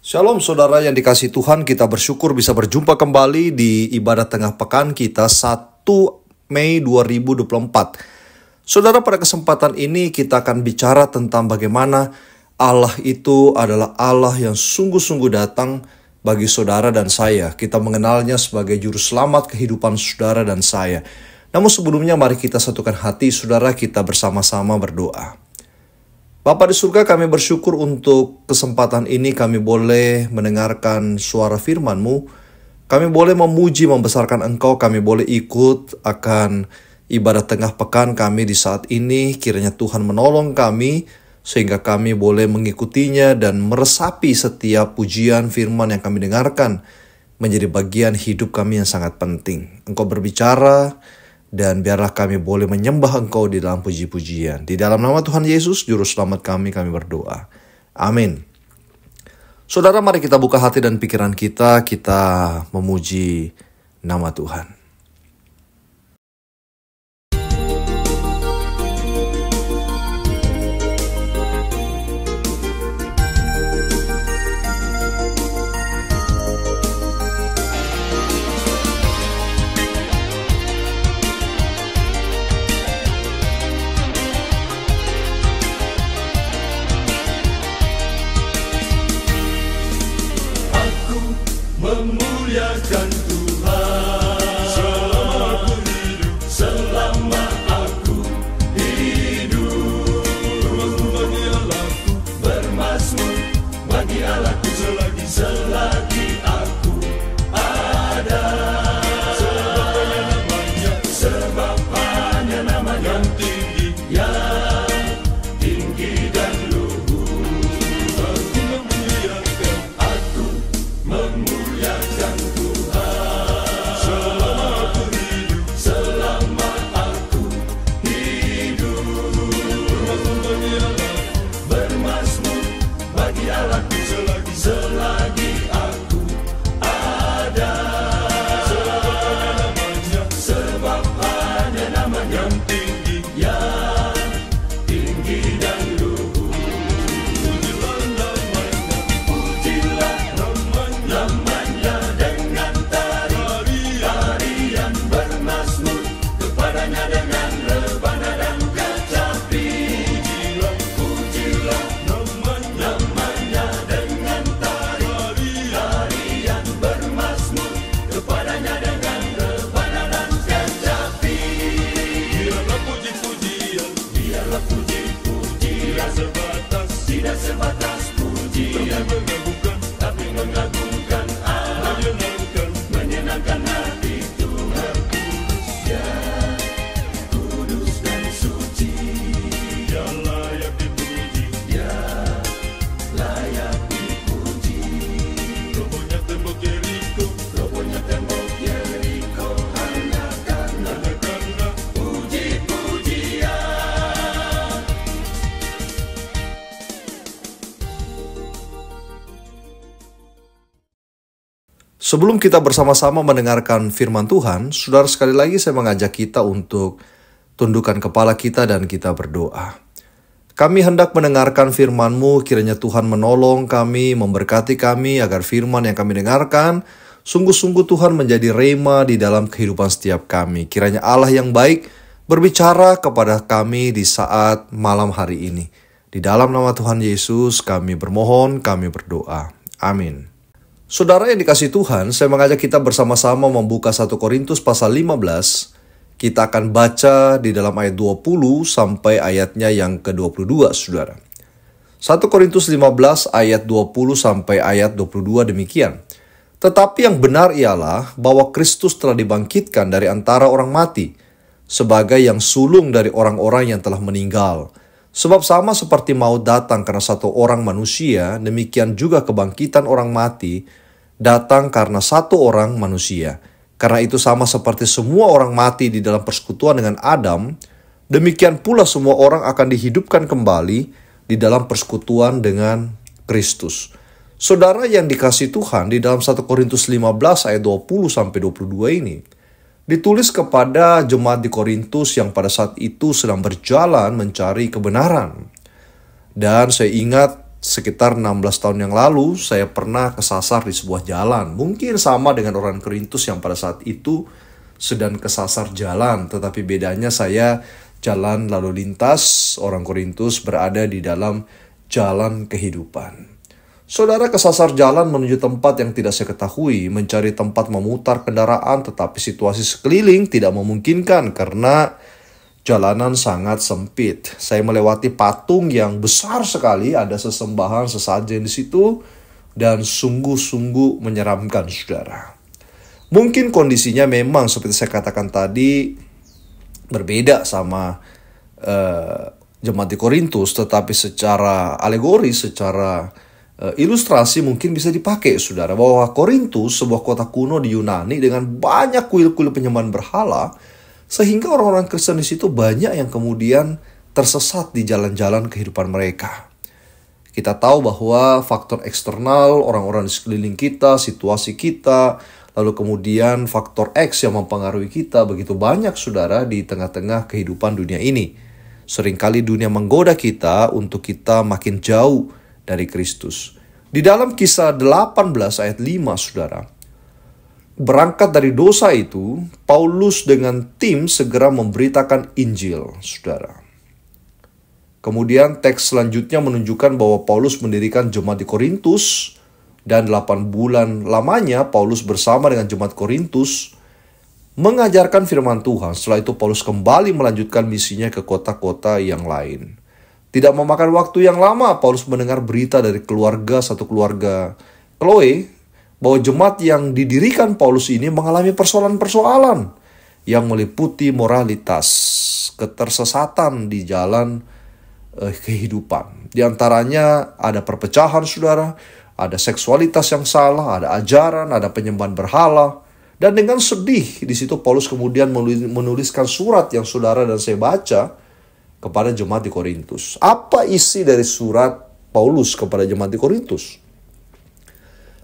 Shalom saudara yang dikasihi Tuhan, kita bersyukur bisa berjumpa kembali di ibadah tengah pekan kita 1 Mei 2024. Saudara, pada kesempatan ini kita akan bicara tentang bagaimana Allah itu adalah Allah yang sungguh-sungguh datang bagi saudara dan saya. Kita mengenalnya sebagai juru selamat kehidupan saudara dan saya. Namun sebelumnya mari kita satukan hati saudara, kita bersama-sama berdoa. Bapa di surga, kami bersyukur untuk kesempatan ini kami boleh mendengarkan suara firman-Mu. Kami boleh memuji, membesarkan Engkau, kami boleh ikut akan ibadah tengah pekan kami di saat ini. Kiranya Tuhan menolong kami sehingga kami boleh mengikutinya dan meresapi setiap pujian firman yang kami dengarkan menjadi bagian hidup kami yang sangat penting. Engkau berbicara dan biarlah kami boleh menyembah Engkau di dalam puji-pujian. Di dalam nama Tuhan Yesus, Juru Selamat kami berdoa. Amin. Saudara, mari kita buka hati dan pikiran kita memuji nama Tuhan. Memuliakan Tuhan selama aku hidup. Bermazmur bagi Allahku selagi aku ada. Sebab hanya namanya yang tinggi dan luhur. Aku memuliakan selagi aku ada. Sebab hanya namanya yang tinggi dan luhur. Pujilah namanya dengan tarian bermazmur, kepadanya dengan rebana dan kecapi. Pujilah namanya dengan tarian bermazmur, kepadanya dengan rebana dan kecapi. Biarlah puji-pujian tidak sebatas pujian, tapi mengagumkan Allah, menyenangkan hati Tuhan. Ya, kudus dan suci, ya layak dipuji, ya layak dipuji. Robohnya tembok Yeriko hanya karena puji-pujian. Sebelum kita bersama-sama mendengarkan firman Tuhan, saudara, sekali lagi saya mengajak kita untuk tundukkan kepala kita dan kita berdoa. Kami hendak mendengarkan firman-Mu, kiranya Tuhan menolong kami, memberkati kami agar firman yang kami dengarkan sungguh-sungguh Tuhan menjadi rema di dalam kehidupan setiap kami. Kiranya Allah yang baik berbicara kepada kami di saat malam hari ini. Di dalam nama Tuhan Yesus kami bermohon, kami berdoa. Amin. Saudara yang dikasihi Tuhan, saya mengajak kita bersama-sama membuka 1 Korintus pasal 15. Kita akan baca di dalam ayat 20 sampai ayatnya yang ke-22, saudara. 1 Korintus 15 ayat 20 sampai ayat 22 demikian. Tetapi yang benar ialah bahwa Kristus telah dibangkitkan dari antara orang mati, sebagai yang sulung dari orang-orang yang telah meninggal. Sebab sama seperti maut datang karena satu orang manusia, demikian juga kebangkitan orang mati datang karena satu orang manusia. Karena itu sama seperti semua orang mati di dalam persekutuan dengan Adam, demikian pula semua orang akan dihidupkan kembali di dalam persekutuan dengan Kristus. Saudara yang dikasihi Tuhan, di dalam 1 Korintus 15 ayat 20-22 ini, ditulis kepada jemaat di Korintus yang pada saat itu sedang berjalan mencari kebenaran. Dan saya ingat Sekitar 16 tahun yang lalu, saya pernah kesasar di sebuah jalan. Mungkin sama dengan orang Korintus yang pada saat itu sedang kesasar jalan. Tetapi bedanya saya jalan lalu lintas, orang Korintus berada di dalam jalan kehidupan. Saudara kesasar jalan menuju tempat yang tidak saya ketahui, mencari tempat memutar kendaraan, tetapi situasi sekeliling tidak memungkinkan karena jalanan sangat sempit. Saya melewati patung yang besar sekali, ada sesembahan sesajen di situ, dan sungguh-sungguh menyeramkan, saudara. Mungkin kondisinya memang seperti saya katakan tadi, berbeda sama jemaat di Korintus, tetapi secara alegori, secara ilustrasi mungkin bisa dipakai, saudara, bahwa Korintus sebuah kota kuno di Yunani dengan banyak kuil-kuil penyembahan berhala, sehingga orang-orang Kristen di situ banyak yang kemudian tersesat di jalan-jalan kehidupan mereka. Kita tahu bahwa faktor eksternal, orang-orang di sekeliling kita, situasi kita, lalu kemudian faktor X yang mempengaruhi kita begitu banyak, saudara, di tengah-tengah kehidupan dunia ini. Seringkali dunia menggoda kita untuk kita makin jauh dari Kristus. Di dalam Kisah 18 ayat 5, saudara, berangkat dari dosa itu, Paulus dengan tim segera memberitakan Injil, saudara. Kemudian teks selanjutnya menunjukkan bahwa Paulus mendirikan jemaat di Korintus, dan 8 bulan lamanya Paulus bersama dengan jemaat Korintus mengajarkan firman Tuhan. Setelah itu Paulus kembali melanjutkan misinya ke kota-kota yang lain. Tidak memakan waktu yang lama, Paulus mendengar berita dari satu keluarga Chloe, bahwa jemaat yang didirikan Paulus ini mengalami persoalan-persoalan yang meliputi moralitas, ketersesatan di jalan kehidupan. Di antaranya ada perpecahan, saudara, ada seksualitas yang salah, ada ajaran, ada penyembahan berhala. Dan dengan sedih, di situ Paulus kemudian menuliskan surat yang saudara dan saya baca kepada jemaat di Korintus. Apa isi dari surat Paulus kepada jemaat di Korintus?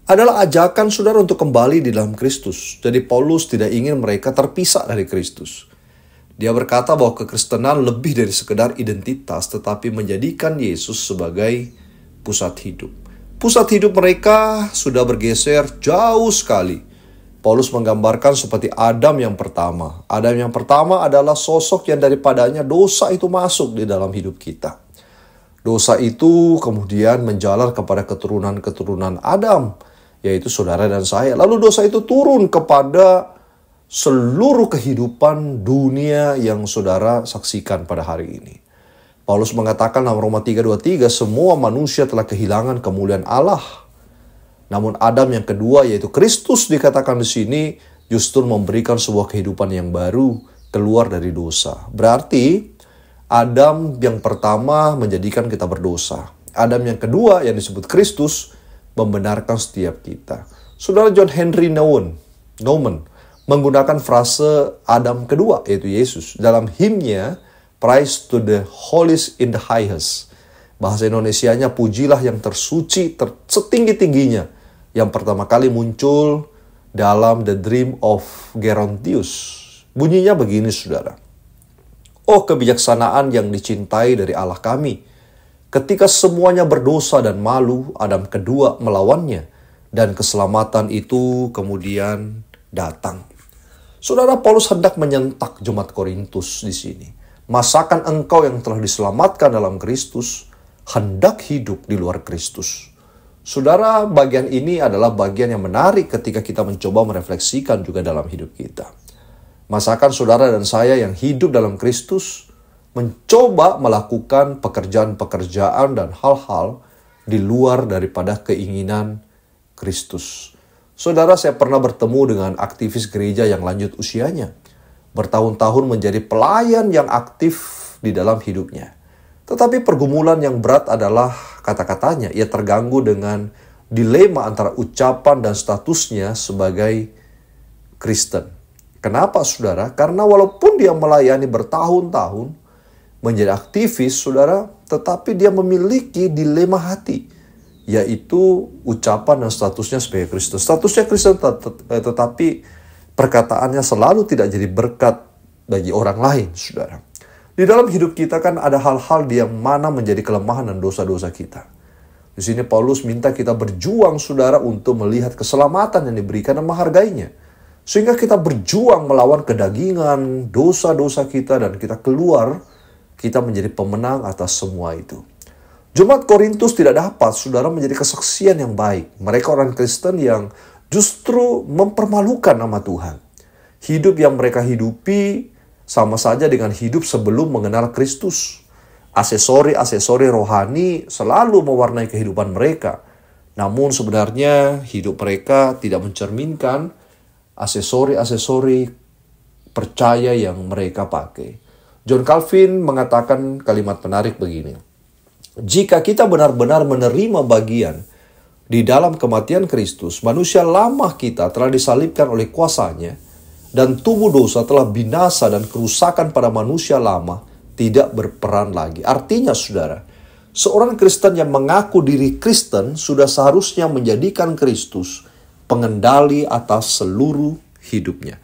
Adalah ajakan saudara untuk kembali di dalam Kristus. Jadi Paulus tidak ingin mereka terpisah dari Kristus. Dia berkata bahwa kekristenan lebih dari sekedar identitas, tetapi menjadikan Yesus sebagai pusat hidup. Pusat hidup mereka sudah bergeser jauh sekali. Paulus menggambarkan seperti Adam yang pertama. Adam yang pertama adalah sosok yang daripadanya dosa itu masuk di dalam hidup kita. Dosa itu kemudian menjalar kepada keturunan-keturunan Adam, yaitu saudara dan saya. Lalu dosa itu turun kepada seluruh kehidupan dunia yang saudara saksikan pada hari ini. Paulus mengatakan dalam Roma 3:23, semua manusia telah kehilangan kemuliaan Allah. Namun Adam yang kedua, yaitu Kristus, dikatakan di sini justru memberikan sebuah kehidupan yang baru keluar dari dosa. Berarti Adam yang pertama menjadikan kita berdosa. Adam yang kedua yang disebut Kristus membenarkan setiap kita. Saudara John Henry Newman menggunakan frase Adam kedua, yaitu Yesus, dalam himnya Praise to the Holiest in the Highest. Bahasa Indonesianya, pujilah yang tersuci setinggi-tingginya, yang pertama kali muncul dalam The Dream of Gerontius. Bunyinya begini, saudara. Oh, kebijaksanaan yang dicintai dari Allah kami. Ketika semuanya berdosa dan malu, Adam kedua melawannya, dan keselamatan itu kemudian datang. Saudara, Paulus hendak menyentak jemaat Korintus di sini. Masakan engkau yang telah diselamatkan dalam Kristus hendak hidup di luar Kristus? Saudara, bagian ini adalah bagian yang menarik ketika kita mencoba merefleksikan juga dalam hidup kita. Masakan saudara dan saya yang hidup dalam Kristus mencoba melakukan pekerjaan-pekerjaan dan hal-hal di luar daripada keinginan Kristus. Saudara, saya pernah bertemu dengan aktivis gereja yang lanjut usianya. Bertahun-tahun menjadi pelayan yang aktif di dalam hidupnya. Tetapi pergumulan yang berat adalah kata-katanya. Ia terganggu dengan dilema antara ucapan dan statusnya sebagai Kristen. Kenapa, saudara? Karena walaupun dia melayani bertahun-tahun, menjadi aktivis, saudara, tetapi dia memiliki dilema hati, yaitu ucapan dan statusnya sebagai Kristen. Statusnya Kristen, tetapi perkataannya selalu tidak jadi berkat bagi orang lain, saudara. Di dalam hidup kita kan ada hal-hal yang mana menjadi kelemahan dan dosa-dosa kita. Di sini Paulus minta kita berjuang, saudara, untuk melihat keselamatan yang diberikan dan menghargainya. Sehingga kita berjuang melawan kedagingan, dosa-dosa kita, dan kita keluar, kita menjadi pemenang atas semua itu. Jemaat Korintus tidak dapat, saudara, menjadi kesaksian yang baik. Mereka orang Kristen yang justru mempermalukan nama Tuhan. Hidup yang mereka hidupi sama saja dengan hidup sebelum mengenal Kristus. Aksesori-aksesori rohani selalu mewarnai kehidupan mereka. Namun sebenarnya hidup mereka tidak mencerminkan aksesori-aksesori percaya yang mereka pakai. John Calvin mengatakan kalimat menarik begini. Jika kita benar-benar menerima bagian di dalam kematian Kristus, manusia lama kita telah disalibkan oleh kuasanya, dan tubuh dosa telah binasa dan kerusakan pada manusia lama tidak berperan lagi. Artinya, saudara, seorang Kristen yang mengaku diri Kristen sudah seharusnya menjadikan Kristus pengendali atas seluruh hidupnya.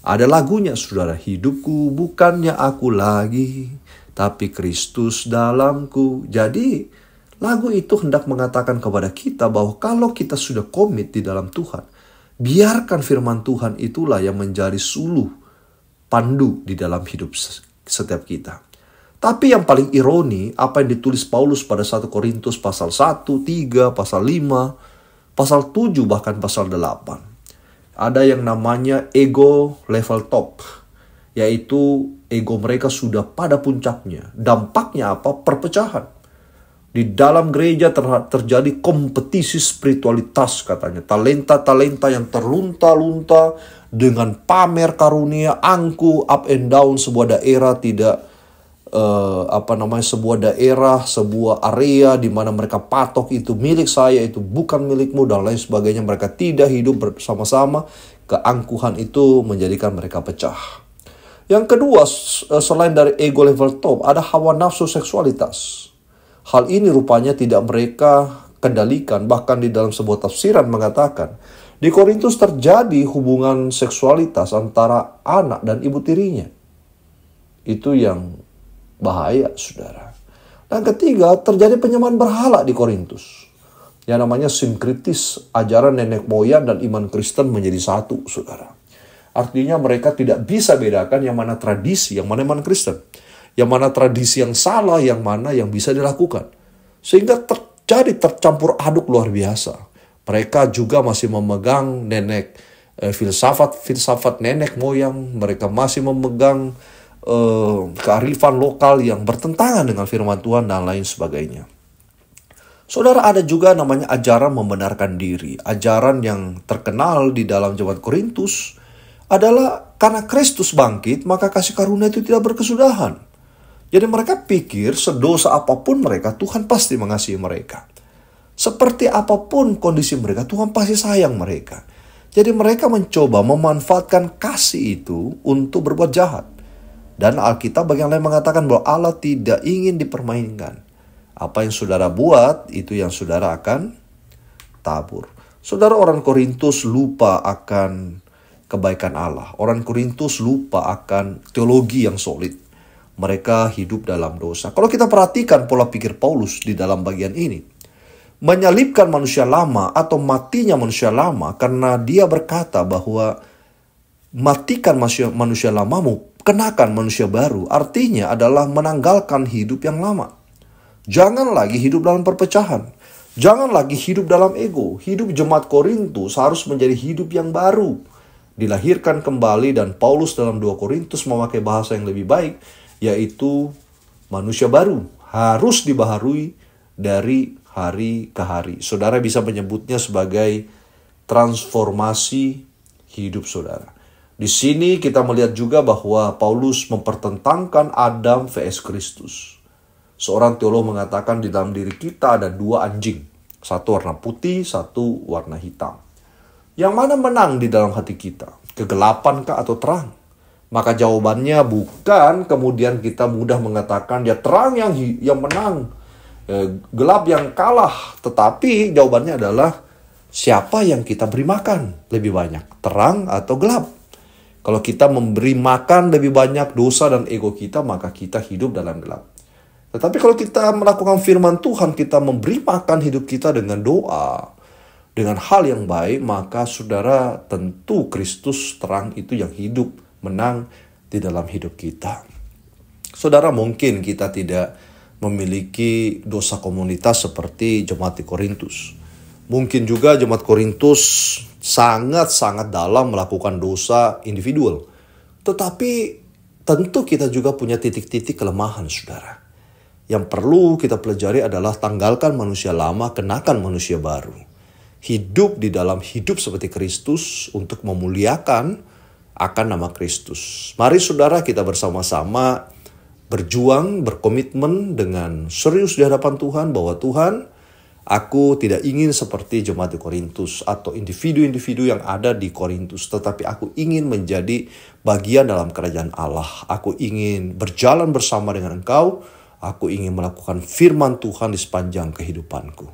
Ada lagunya, saudara. Hidupku bukannya aku lagi, tapi Kristus dalamku. Jadi, lagu itu hendak mengatakan kepada kita bahwa kalau kita sudah komit di dalam Tuhan, biarkan firman Tuhan itulah yang menjadi suluh pandu di dalam hidup setiap kita. Tapi yang paling ironi, apa yang ditulis Paulus pada 1 Korintus pasal 1, 3, pasal 5, pasal 7, bahkan pasal 8. Ada yang namanya ego level top, yaitu ego mereka sudah pada puncaknya. Dampaknya apa? Perpecahan. Di dalam gereja terjadi kompetisi spiritualitas, katanya. Talenta-talenta yang terlunta-lunta dengan pamer karunia, angku, up and down sebuah daerah tidak sebuah daerah, sebuah area di mana mereka patok itu milik saya, itu bukan milikmu, dan lain sebagainya. Mereka tidak hidup bersama-sama. Keangkuhan itu menjadikan mereka pecah. Yang kedua, selain dari ego level top, ada hawa nafsu seksualitas. Hal ini rupanya tidak mereka kendalikan. Bahkan di dalam sebuah tafsiran mengatakan, di Korintus terjadi hubungan seksualitas antara anak dan ibu tirinya. Itu yang bahaya, saudara. Dan ketiga, terjadi penyembahan berhala di Korintus. Yang namanya sinkritis, ajaran nenek moyang dan iman Kristen menjadi satu, saudara. Artinya mereka tidak bisa bedakan yang mana tradisi, yang mana iman Kristen. Yang mana tradisi yang salah, yang mana yang bisa dilakukan. Sehingga terjadi tercampur aduk luar biasa. Mereka juga masih memegang filsafat nenek moyang. Mereka masih memegang kearifan lokal yang bertentangan dengan firman Tuhan dan lain sebagainya. Saudara, ada juga namanya ajaran membenarkan diri. Ajaran yang terkenal di dalam jemaat Korintus adalah karena Kristus bangkit, maka kasih karunia itu tidak berkesudahan. Jadi mereka pikir sedosa apapun mereka, Tuhan pasti mengasihi mereka. Seperti apapun kondisi mereka, Tuhan pasti sayang mereka. Jadi mereka mencoba memanfaatkan kasih itu untuk berbuat jahat. Dan Alkitab bagian lain mengatakan bahwa Allah tidak ingin dipermainkan. Apa yang saudara buat, itu yang saudara akan tabur. Saudara, orang Korintus lupa akan kebaikan Allah. Orang Korintus lupa akan teologi yang solid. Mereka hidup dalam dosa. Kalau kita perhatikan pola pikir Paulus di dalam bagian ini, menyalibkan manusia lama atau matinya manusia lama, karena dia berkata bahwa matikan manusia lamamu, kenakan manusia baru, artinya adalah menanggalkan hidup yang lama. Jangan lagi hidup dalam perpecahan. Jangan lagi hidup dalam ego. Hidup jemaat Korintus harus menjadi hidup yang baru. Dilahirkan kembali, dan Paulus dalam 2 Korintus memakai bahasa yang lebih baik, yaitu manusia baru. Harus dibaharui dari hari ke hari. Saudara bisa menyebutnya sebagai transformasi hidup saudara. Di sini kita melihat juga bahwa Paulus mempertentangkan Adam vs Kristus. Seorang teolog mengatakan di dalam diri kita ada dua anjing. Satu warna putih, satu warna hitam. Yang mana menang di dalam hati kita? Kegelapan kah atau terang? Maka jawabannya bukan kemudian kita mudah mengatakan ya terang yang menang, gelap yang kalah. Tetapi jawabannya adalah siapa yang kita beri makan lebih banyak, terang atau gelap? Kalau kita memberi makan lebih banyak dosa dan ego kita, maka kita hidup dalam gelap. Tetapi kalau kita melakukan firman Tuhan, kita memberi makan hidup kita dengan doa, dengan hal yang baik, maka saudara, tentu Kristus terang itu yang hidup, menang di dalam hidup kita. Saudara, mungkin kita tidak memiliki dosa komunitas seperti jemaat di Korintus. Mungkin juga jemaat Korintus sangat-sangat dalam melakukan dosa individual. Tetapi tentu kita juga punya titik-titik kelemahan, saudara. Yang perlu kita pelajari adalah tanggalkan manusia lama, kenakan manusia baru. Hidup di dalam hidup seperti Kristus untuk memuliakan akan nama Kristus. Mari saudara, kita bersama-sama berjuang, berkomitmen dengan serius di hadapan Tuhan bahwa Tuhan, aku tidak ingin seperti jemaat di Korintus atau individu-individu yang ada di Korintus, tetapi aku ingin menjadi bagian dalam kerajaan Allah. Aku ingin berjalan bersama dengan Engkau. Aku ingin melakukan firman Tuhan di sepanjang kehidupanku.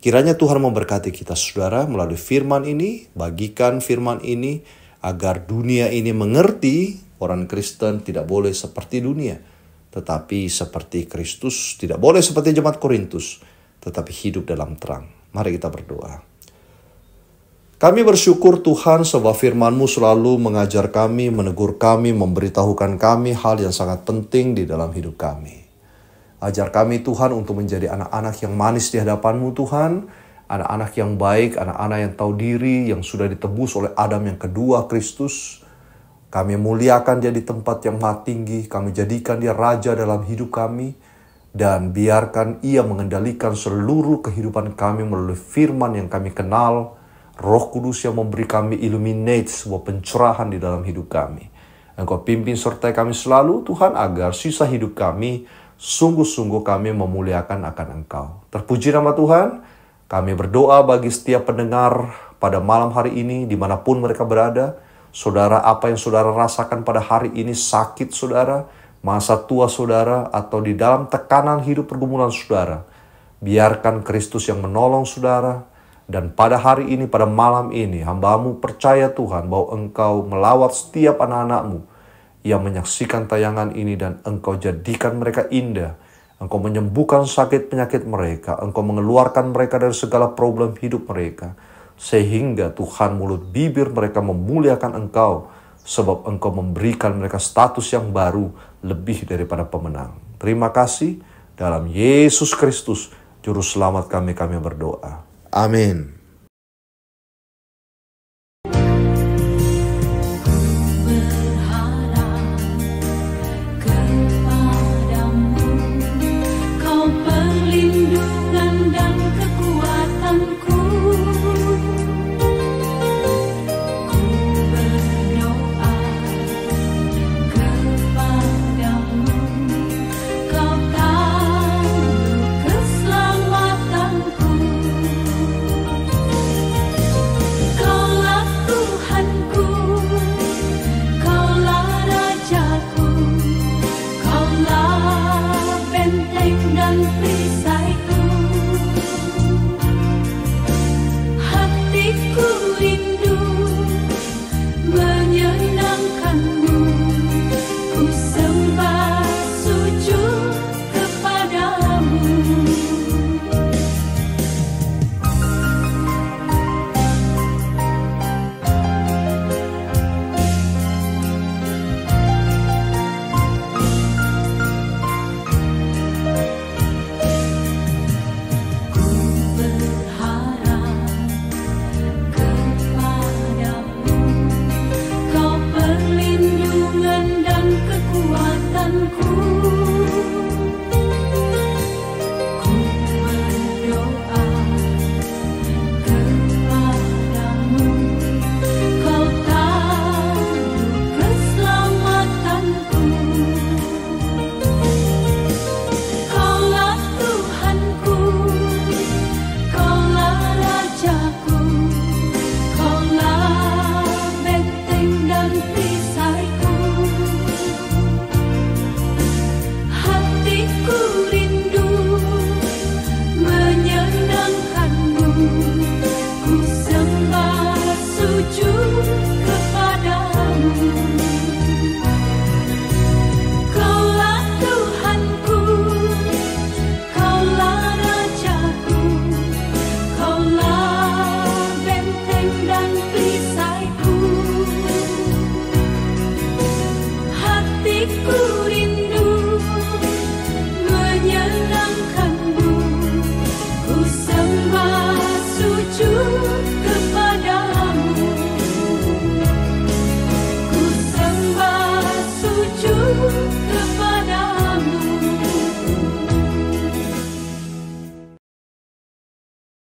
Kiranya Tuhan memberkati kita saudara melalui firman ini, bagikan firman ini agar dunia ini mengerti orang Kristen tidak boleh seperti dunia, tetapi seperti Kristus, tidak boleh seperti jemaat Korintus, tetapi hidup dalam terang. Mari kita berdoa. Kami bersyukur Tuhan sebab firman-Mu selalu mengajar kami, menegur kami, memberitahukan kami hal yang sangat penting di dalam hidup kami. Ajar kami Tuhan untuk menjadi anak-anak yang manis di hadapan-Mu Tuhan, anak-anak yang baik, anak-anak yang tahu diri, yang sudah ditebus oleh Adam yang kedua, Kristus. Kami muliakan Dia di tempat yang maha tinggi, kami jadikan Dia Raja dalam hidup kami, dan biarkan Ia mengendalikan seluruh kehidupan kami melalui firman yang kami kenal, Roh Kudus yang memberi kami illuminate sebuah pencerahan di dalam hidup kami. Engkau pimpin sertai kami selalu Tuhan agar sisa hidup kami sungguh-sungguh kami memuliakan akan Engkau. Terpuji nama Tuhan. Kami berdoa bagi setiap pendengar pada malam hari ini dimanapun mereka berada. Saudara, apa yang saudara rasakan pada hari ini, sakit saudara, masa tua saudara, atau di dalam tekanan hidup pergumulan saudara, biarkan Kristus yang menolong saudara. Dan pada hari ini, pada malam ini, hamba-Mu percaya Tuhan bahwa Engkau melawat setiap anak-anak-Mu yang menyaksikan tayangan ini dan Engkau jadikan mereka indah. Engkau menyembuhkan sakit penyakit mereka. Engkau mengeluarkan mereka dari segala problem hidup mereka. Sehingga Tuhan mulut bibir mereka memuliakan Engkau. Sebab Engkau memberikan mereka status yang baru lebih daripada pemenang. Terima kasih. Dalam Yesus Kristus, Juru Selamat kami berdoa. Amin. milikku